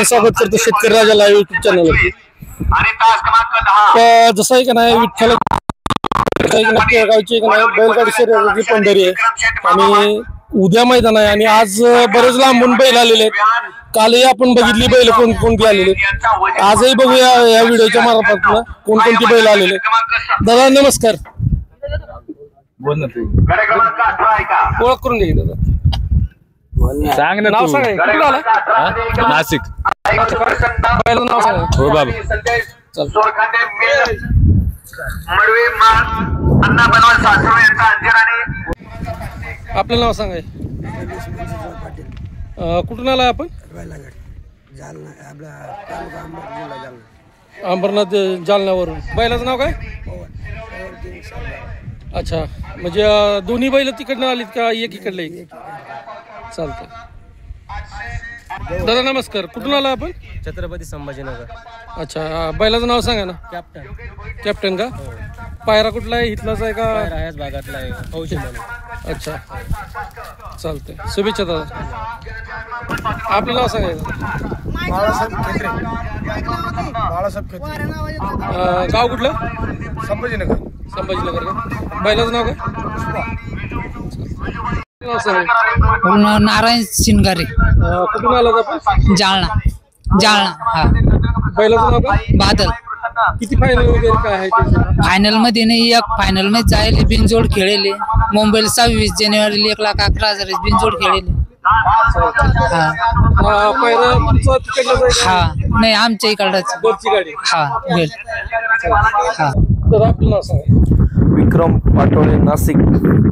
स्वागत करतो शेतकरी राजा लाईव्ह युट्यूब चॅनलवरती। जसं आहे का नाही विठ्ठल गावची बैलगाडी शर्यतीची पंढरी आहे आणि उद्या मैदान आहे आणि आज बरेच लांबून बैल आलेले आहेत। कालही आपण बघितली बैल कोणकोणती आलेली, आजही बघूया या व्हिडिओच्या मार्फत कोणकोणती बैल आलेले। दादा नमस्कार, ओळख करून घे दादा, सांग ना, नाव सांग, कुठून आला? नाशिक। बैलाचं नाव सांग। हो बाबा, चल आपलं नाव सांगाय, कुठून आला आपण? अंबरनाथ जालन्यावरून। बैलाचं नाव काय? अच्छा, म्हणजे दोन्ही बैल तिकडनं आलीत का एक इकडलं एक? चालतंय। दादा नमस्कार, कुठून आला आपण? छत्रपती संभाजीनगर। अच्छा, बैलाचं नाव सांगा ना। कॅप्टन। कॅप्टन का? पायरा कुठला आहे? इथलाच आहे का? ह्याच भागातला आहे, औषध म्हणून। अच्छा, चालतंय, शुभेच्छा दादा। आपलं नाव सांगायचं। गाव कुठलं? संभाजीनगर। संभाजीनगर का? बैलाचं नाव काय? नारायण शिनगारे। कुठून आला आपण? जालना। जालना, हा। बैलाचं नाव काय? बादल। किती फायनल वगैरे काय आहे त्याचं? फायनल मध्ये नाही, एक फायनल मध्ये जायले बिनजोड खेळले। मुंबईला 26 जानेवारीला 1,11,000 बिनजोड खेळले। पायरा तुमचा तिकडला जायचं? हा, नाही आमच्या इकडच घरची गाडी। हा, भेट। हा, तर आपलं नाव सांगा। विक्रम पाटोळे, नाशिक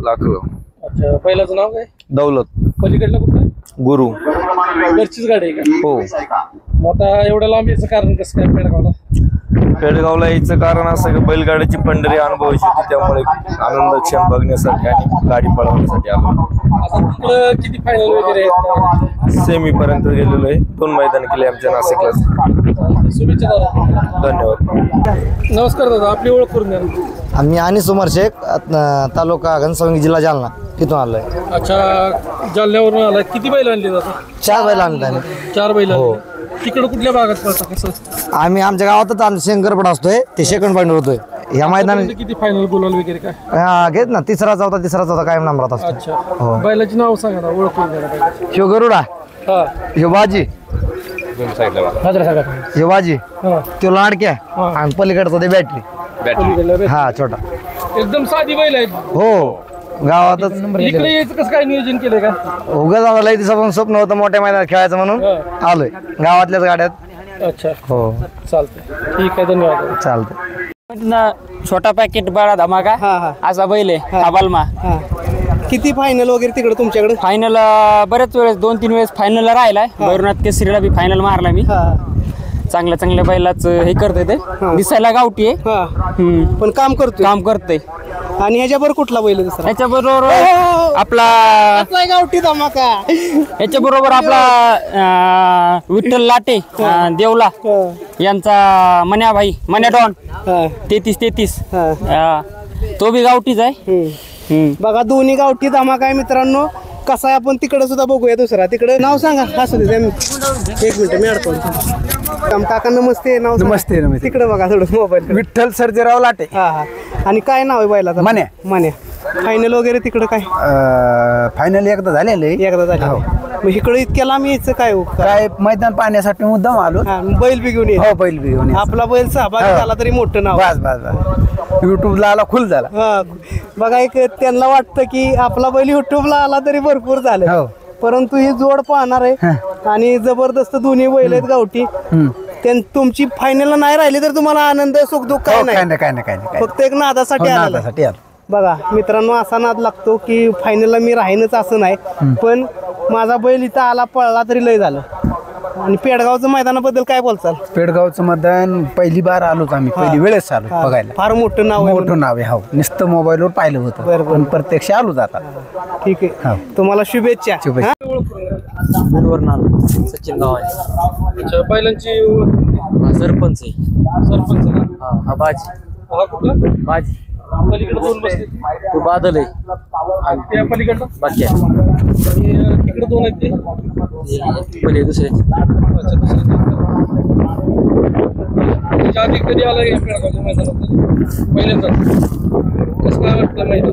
लाखो। अच्छा, बैलाचं नाव काय? दौलत। पलीकडलं कुठलं? गुरु। घरचीच गाडी आहे का? हो। मग आता एवढं लांब याचं कारण कसं काय पेडगावला? पेडगावला यायचं कारण असं की बैलगाडीची पंढरी अनुभवायची होती, त्यामुळे आनंद क्षण बघण्यासाठी आणि गाडी पळवण्यासाठी आलो। आता तिकडं किती फायनल वगैरे आहेत? सेमी पर्यंत गेलेलो आहे, 2 मैदान केले आमच्या नाशिकला। शुभेच्छा दादा, धन्यवाद। नमस्कार दादा, आपली ओळख करून द्या। आम्ही अनिस उमर शेख, तालुका घनसावंगी, जिल्हा जालना, तिथून आलोय। अच्छा, जालन्यावरून आला। किती बैल आणले दादा? 4 बैल आणले। 4 बैल। तिकडं कुठल्या भागात पळता कसं? आम्ही आमच्या गावातच शंकरपट असतोय, ते सेकंड पॉईंट होतोय ह्या मैदानात। किती फायनल गुलाल वगैरे काय घेत ना? तिसरा चौथा कायम नंबरात असतो। अच्छा, बैलाची नाव सांगा ना, ओळख करून द्या। ह्यो गरुडा, ह्यो बाजी, ह्यो बाजी, तो लाडक्या आणि पलीकडचा ते बॅटरी, हा छोटा। एकदम साधी बैल आहेत। हो, गावातच। इकडे यायचं कसं काय नियोजन केलंय का? उगाच आम्हाला इथे स्वप्न होतं मोठ्या मैदानात खेळायचं म्हणून आलोय, गावातल्याच गाड्यात। अच्छा, हो, चालतंय, ठीक आहे, धन्यवाद। चालतंय। छोटा पॅकेट बडा धमाका असा बैल आहे, अबालमा। किती फायनल वगैरे तिकडे तुमच्याकडे? फायनल बऱ्याच वेळेस 2-3 वेळेस फायनलला राहिलाय। भैरवनाथ केसरीला बी फायनल मारला मी। चांगल्या बैलाच हे करते, ते दिसायला गावठी आहे पण काम करतोय। आणि ह्याच्याबरोबर कुठला बैल दुसरा? ह्याच्याबरोबर आपला गावठी धमाका, ह्याच्याबरोबर आपला विठ्ठल लाटे देवला यांचा मन्याभाई, मन्या डॉन 3333, तो बी गावठीच आहे। बघा, दोन्ही गावठी धमाका आहे मित्रांनो। कसा आहे आपण तिकडे सुद्धा बघूया। दुसरा तिकडे नाव सांगा, असू दे, 1 मिनिट मी अडकवतो। काका नमस्ते, नाव? नमस्ते। तिकडे बघा थोडं मोबाईल। विठ्ठल सर्जेराव लाटे। हा, आणि काय नाव आहे बैलाचं? मान्या। फायनल वगैरे तिकडे काय? फायनल एकदा झालेलं आहे। एकदा झालं। मग इकडे इतक्या लांब यायचं काय? काय मैदान पाहण्यासाठी मुद्दाम आलो। बैल बी घेऊन हो, बैल बी घेऊन। आपला बैल सहभागी झाला तरी मोठं नाव। बस युट्यूबला आला, खुल झाला। बघा, एक त्यांना वाटतं की आपला बैल युट्यूबला आला तरी भरपूर झालं, परंतु ही जोड पाहणार आहे आणि जबरदस्त दोन्ही बैल आहेत गावठी। तुमची फायनल नाही राहिली तर तुम्हाला आनंद, सुख दुःख काय नाही, फक्त एक नादासाठी आला। बघा मित्रांनो, असा नाद लागतो की फायनलला मी राहीनच असं नाही, पण माझा बैल इथं आला, पळला तरी लय झालं। आणि पेडगावचं मैदानाबद्दल काय बोलचाल? पेडगावचं मैदान पहिली बार आलोच आम्ही, पहिली वेळेस आलो बघायला। फार मोठं नाव आहे। हो, नुसतं मोबाईलवर पाहिलं होतं, पण प्रत्यक्ष आलो जातात। ठीक आहे, तुम्हाला शुभेच्छा। सचिन गाव आहे। बैलांची सरपंच आहे। सरपंच हा, बाजी। हा, कुठला बाजी? पलीकडे 2 बसले, तो बादल आहे आणि त्या पलीकडलं बाकी तिकडे 2 आहेत ते पहिले दुसरे। अच्छा, दुसरे ह्याच्या आधी कधी आला या पेडगावच्या मैदानात पहिल्यांदा कसं काय वाटतं मैदान